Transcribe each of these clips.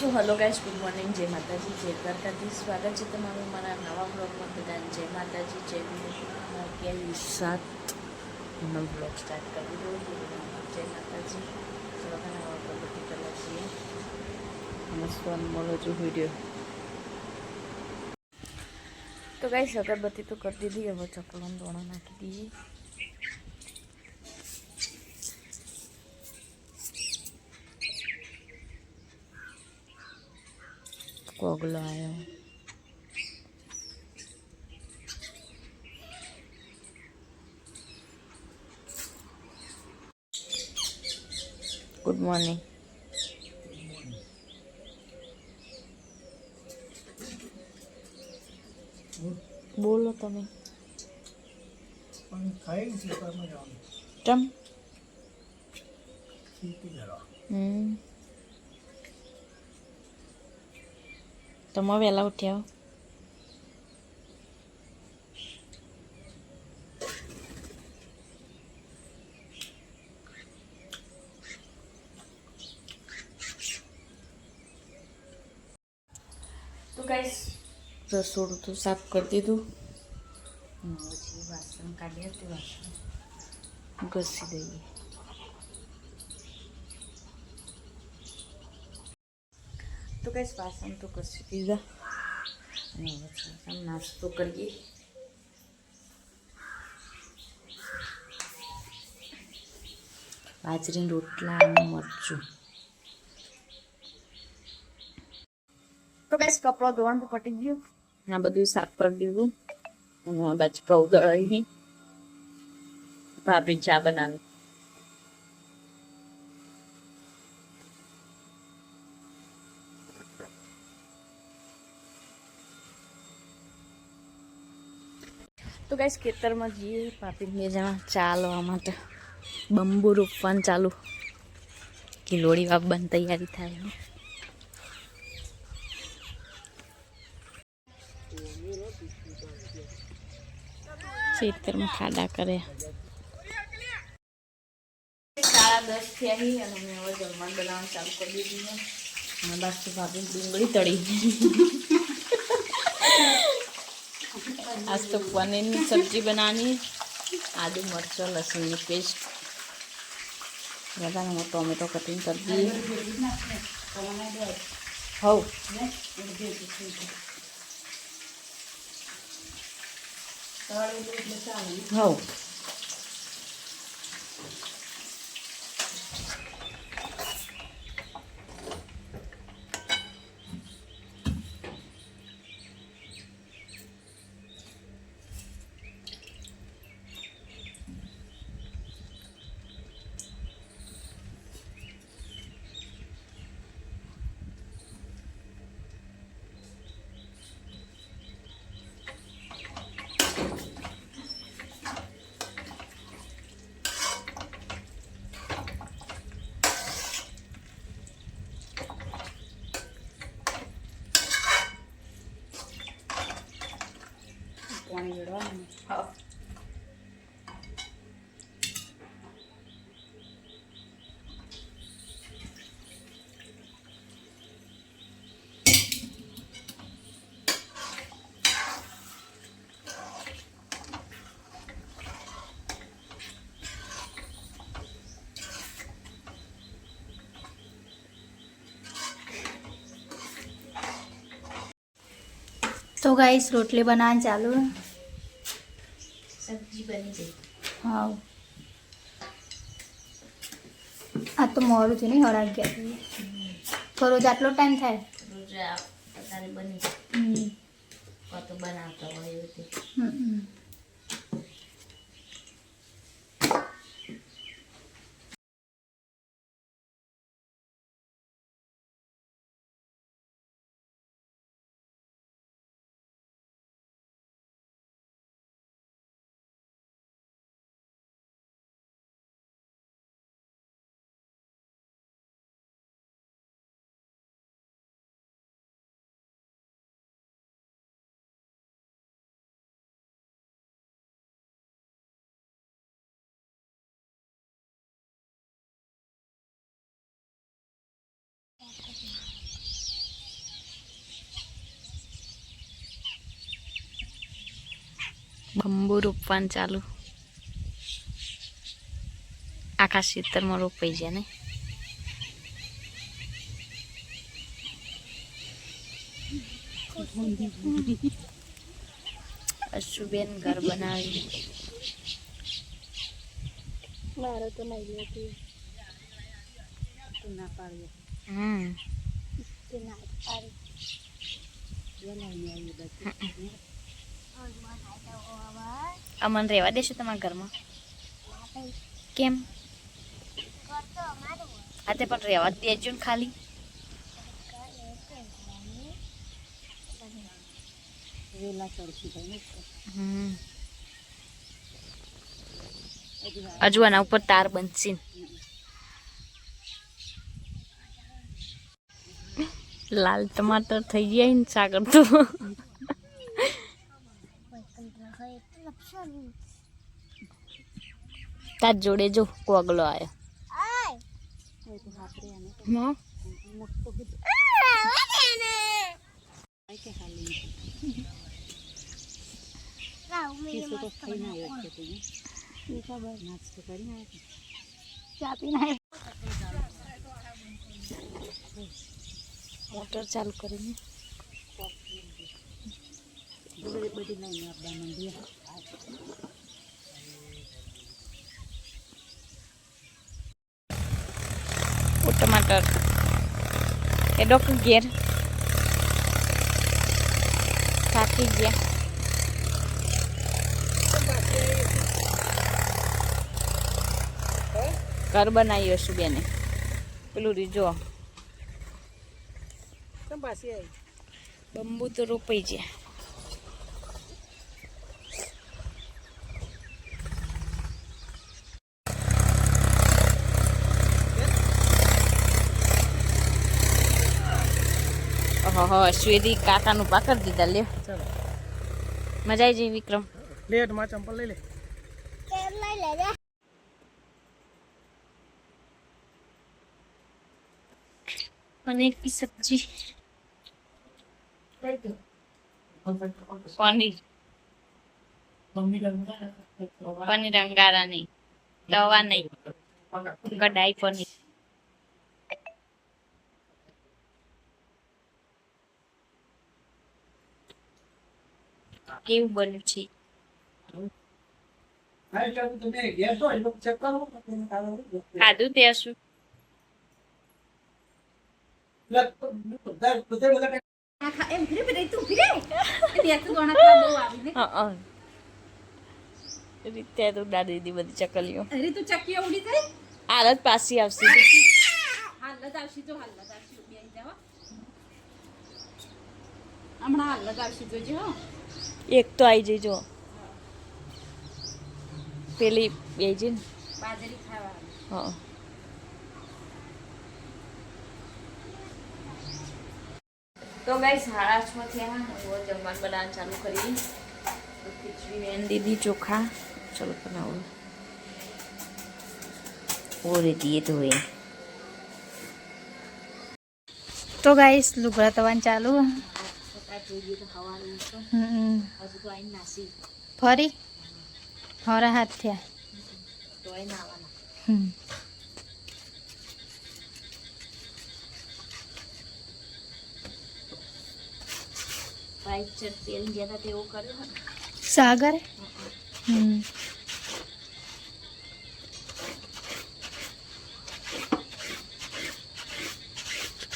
So hello guys, good morning, જય માતાજી, જય દ્વારકાધીશ. સ્વાગત છે તમારું મારા નવા બ્લોગમાં. બધાને જય માતાજી, જય ગુરુ. 7 બ્લોગ સ્ટાર્ટ કરી દો. જય માતાજી. સવારના નવા અગરબત્તી કરવા છીએ. નમસ્કાર, મળો છો વિડીયો. તો ગાઈસ, અગરબત્તી તો કરી દીધી. હવે ચકલાનો દોણો નાખી દઈએ. કોગલો આવ્યો. Good morning. બોલો તમે. ચમ તમે વહેલા ઉઠ્યા. તો ગાઈસ, રસોડું તો સાફ કરી દીધું. પછી વાસણ કાઢ્યા તે વાસણ ઘસી દઈએ. તો ગાઈસ, વાસણ તો ઘસી દીધા અને હવે નાસ્તો કરીએ. બાજરીના રોટલા અને મરચું. તો ગાઈસ, કપડો ધોવાનું પટી ગયું. આ બધું સાફ કરી દીધું. બાજુ ઘઉં દળાવી ભાભી ચા બનાવી. તો ગાઈસ, ખેતરમાં જઈએ ભાભી 2 જણા ચા લેવા માટે. બંબુ રોપવાનું ચાલુ. કિલોડી વાવવાની તૈયારી થાય. ખેતરમાં ખાડા કરે. 10:30 થયા અને મેં હવે જમવાનું બનાવવાનું ચાલુ કરી દીધું. અને બાજુ ભાભી ડુંગળી તળી. આજ તો પનીરની સબ્જી બનાવવાની. આદુ મરચાં લસણની પેસ્ટ. બધાને ટોમેટો કટિંગ કરી દઈએ. હવ પાણી રેડવાનું. હા, तो गाइस, रोटली बनाना चालू है. સબ્જી બની ગઈ. हाँ, आ तो मोड़ू थी नहीं 11:30. तो रोज आटलो टाइम थाय. રોજ અત્યારે બની કતો બનાવતા હોય એવું. બંબુ રોપવાનું ચાલુ. આખા ખેતરમાં રોપાઈ જાય ને. અશુબેન ઘર બનાવી. મારે તો નહીં લેતી. ના પાડીએ. અમન રહેવા દેશે તમારા ઘરમાં? કેમ? આતે પણ રહેવા જ દેજો ને ખાલી. હજુ આના ઉપર તાર બનશે. લાલ ટમાટર થઈ ગયા ને સાગર તો. તાર જોડે જો કોગલો આવ્યો. મોટર ચાલુ કરીને ટમાટર એ ડોક્ટર ઘેર થાકી ગયા. ઘર બનાવ્યું હશું બેને. પેલું રીજો બંબુ તો રોપાઈ ગયા. શ્વેદી કાકાનું પાકર દીધા. લે મજા આવી જઈ. વિક્રમ લેટ માં ચંપલ લઈ લે. પનીર की सब्जी. પનીર અંગારા નહીં, દવા નહીં, કઢાઈ પનીર. કેવું બન્યું છે? ખાધું તે શું? રીતે તો દાદી દીધી બધી ચકલીઓ. હાલત પાછી આવશે. એક તો આવી જઈજો. પેલી બે છે ને હા. તો ગાઈસ 6:30 થયા. હું જમવાનું બનાવવાનું ચાલુ કરી. ખીચડી વેન દીધી, ચોખા ચલો બનાવું. ઓરે દીએ તો હોય. તો ગાઈસ લુગડા તવાનું ચાલુ. જોઈએ તો હવાનું હજુ તો આઈને નાસી ફરી હરા હાથ થયા તો આઈને આવવાના. વાઈટ શર્ટ પહેરી ગયા હતા તેવું કર્યું સાગર.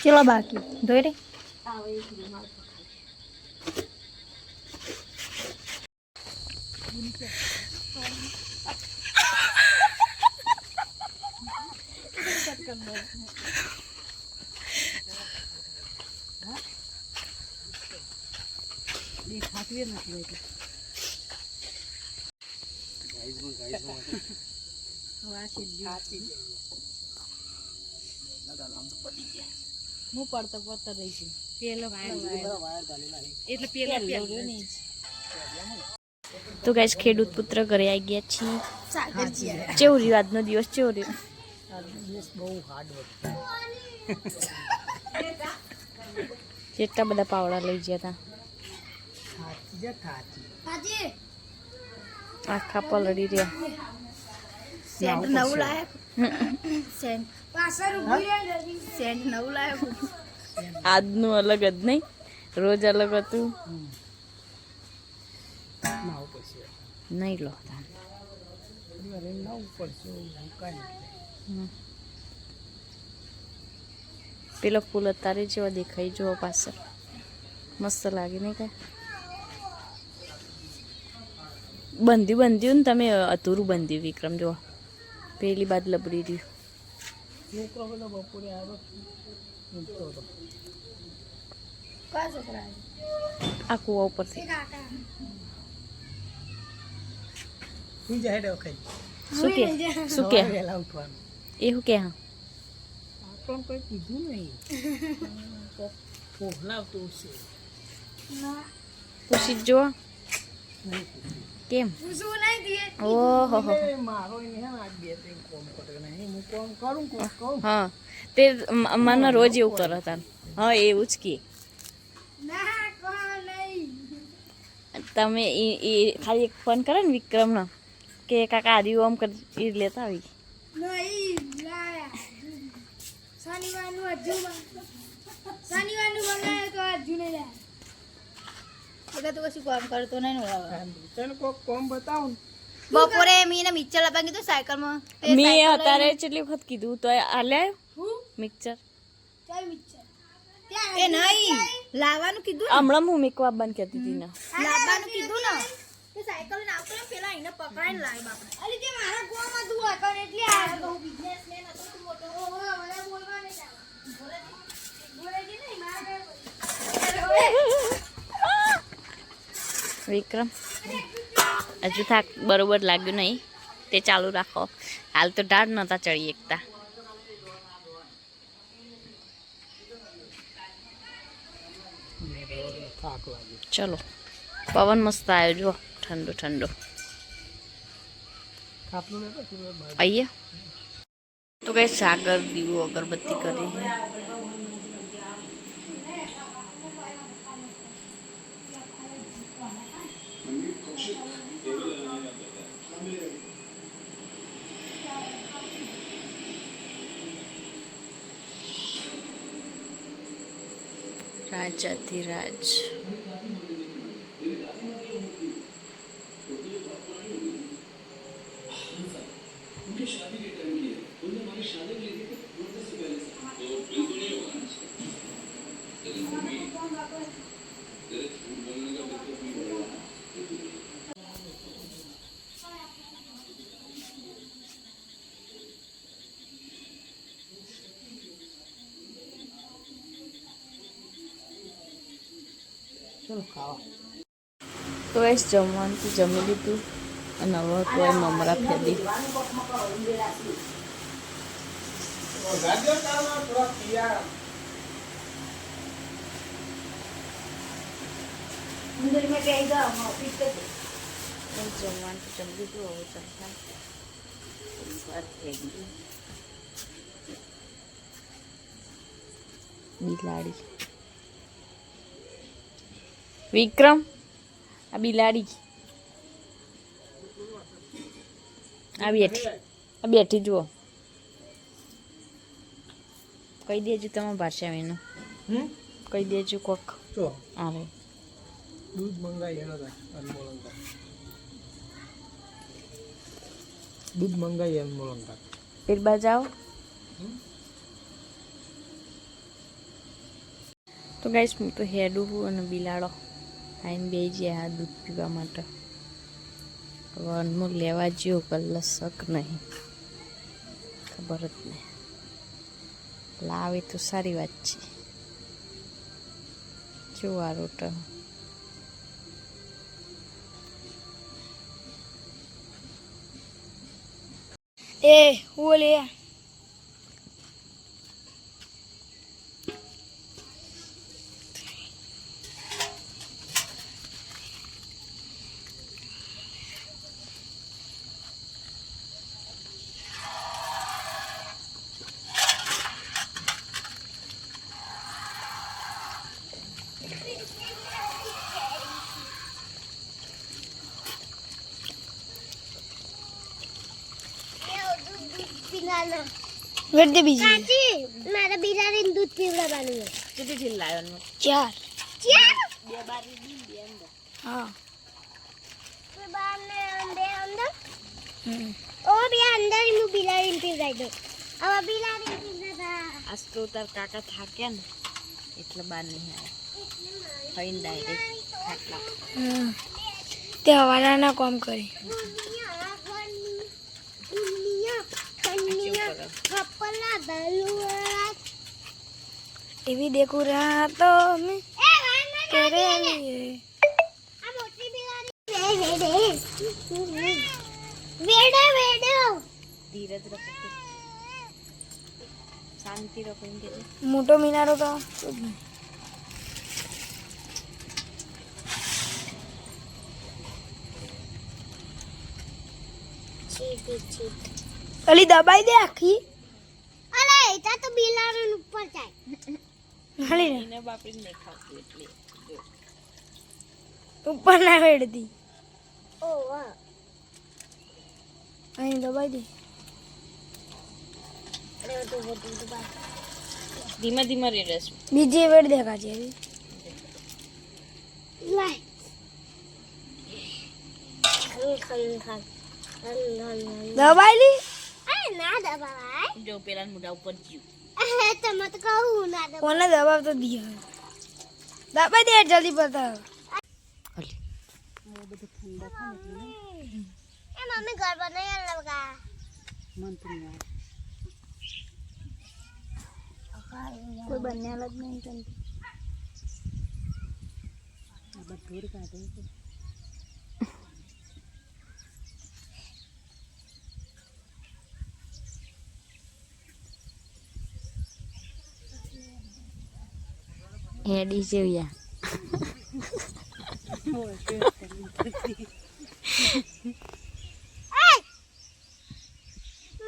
ચલો બાકી ધોઈ રે. આવે એક રૂમાલ હું પડતો પડતો રહી છું. પેલો એટલે પેલો નહીં. તો ગાઈસ ખેડૂત પુત્ર ઘરે આવી ગયા છીએ. કેવું રહ્યું આજનો દિવસ? કેવું રહ્યું? કેટલા બધા પાવડા લઈ ગયા હતા. આખા પલળી રહ્યા. સેન્ટ નવું લાયક સેન્ટ સેન્ટ નવું લાયક આજનું અલગ જ નહીં, રોજ અલગ હતું. નહીં લો પેલો ફૂલ અત્યારે જેવો દેખાય જો પાછળ મસ્ત લાગે નહીં કાંઈ. બંધ્યું ને તમે અધૂરું બંધ્યું વિક્રમ જો પેલી બાદ લબડી રહ્યું. આ કુવા ઉપરથી શું કે શું કે એવું કે હા પૂછી જો કેમ ઓહો હા તે મને રોજ એવું કરો તા. હા એવું જ કે તમે એ ખાલી એક ફોન કરે ને વિક્રમનો કે કાકા આદિ આમ કરી લેતા આવી. બપોરે મીને મિક્સર લાવવા કીધું સાયકલમાં મેં અત્યારે કેટલી વખત કીધું તો આલે મિક્સર એ નહીં લાવવાનું કીધું હમણાં હું મેકવા બંધ કરતી હતી ને લાવવાનું કીધું ને તે સાયકલ ને આવતો ને પેલા એને પકડાઈને લાવી બાપા અલી તે મારા ગોમાં તું આકર એટલે આ બહુ બિઝનેસમેન હતો તું મોટો ઓહો મને બોલવા નહીં જાવ બોલેજી નહીં મારા વિક્રમ હજુ થાક બરોબર લાગ્યું નહીં તે ચાલુ રાખો. હાલ તો ડાળ નતા ચડી એકતા. ચલો પવન મસ્ત આવ્યો જો ઠંડો ઠંડો. આઈએ તો કઈ સાગર દીવો અગરબત્તી કરી છે. રાજાધિરાજ તો એ જમવાનું તો જમી લીધું અને હવે તો એ મમરા ફેદી. જમવાનું તો જમી લીધું હવે ચડતા બિલાડી વિક્રમ આ બિલાડી આ બેઠી જુઓ. કહી દેજો તમારા ભાષા એનું કહી દેજો કોક. આવે દૂધ મંગાઈ દૂધ મંગાઈ એમ મોલંગા પેટ બાજાઓ. તો ગાઈસ હું તો હેડું અને બિલાડો આઈને બે જ્યાં દૂધ પીવા માટે. હવે અનમોલ લેવા જ્યો કલ્લા શક નહીં ખબર જ નહીં. લાવે તો સારી વાત છે. જો આ રોટ એ ઓલે વેટ દે બીજી કાચી મારે બિલાડીને દૂધ પીવડાવવાનું છે કેટલી લાવવાનું 4 બે બારી દી બે અંદર હા બે બાર ને બે અંદર ઓ બે અંદર હું બિલાડીને પીવડાવી દઉં હવે બિલાડીને પીવડાવતા આજ તો તાર કાકા થાક્યા ને એટલે બાર નહીં આવ્યા ખાઈને ડાયરેક્ટ ખાટલા તે હવાના કામ કરે टीवी देखो रहा तो मैं तेरे लिए ધીરજ રાખો શાંતિ રાખો એમ કે मोटो मीनारो तो अली दबाई दे आखी अरे एटा तो बिलाड़न ऊपर जाए हली એને બાપરી નહીં ખાતું એટલે જો ऊपर ना हेड़ती ओ वाह અહીં દબાઈ દે અરે તો બા ધીમા ધીમા રેડસ બીજી વેડ દેખા છે લાય દબાઈ લી અરે ના દબાય જો પેલા મોઢા ઉપર જીવ તમે તો કહું ના દબાય કોને દબાવ તો દિયા દબાઈ દે જલ્દી બતાવ અલી આ બધું ઠંડા ખાને એ મમ્મી ઘર બનાવી લગા મન તો નહીં કોઈ બન્યા જ નહીં તને આ બધું કાઢે છે હેડી જેવ્યા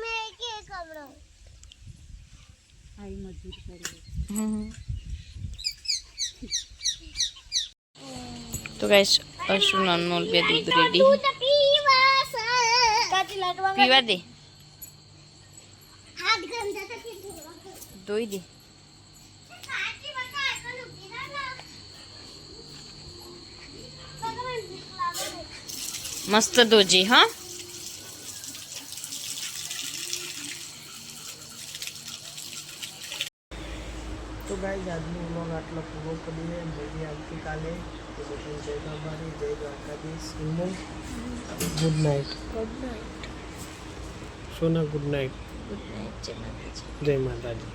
મેં કે કમરો આઈ મજૂર કરી તો ગાઈસ અશુન અનમોલ બે દૂધ રેડી કાચી લાટવા પીવા દે હાથ ગંદા તો કે ધોઈ દે કાચી બતા કલ ઉભી ના ભગવાન લાગે મસ્ત ધોજી હા તો ગાઈઝ આજનો વ્લોગ આટલો પૂરો કરીએ મળીએ આવતીકાલે તો બધાને જય બાબાની જય Dwarkadhish good night good night સોના ગુડ નાઇટ ગુડ નાઇટ જય માતાજી જય માતાજી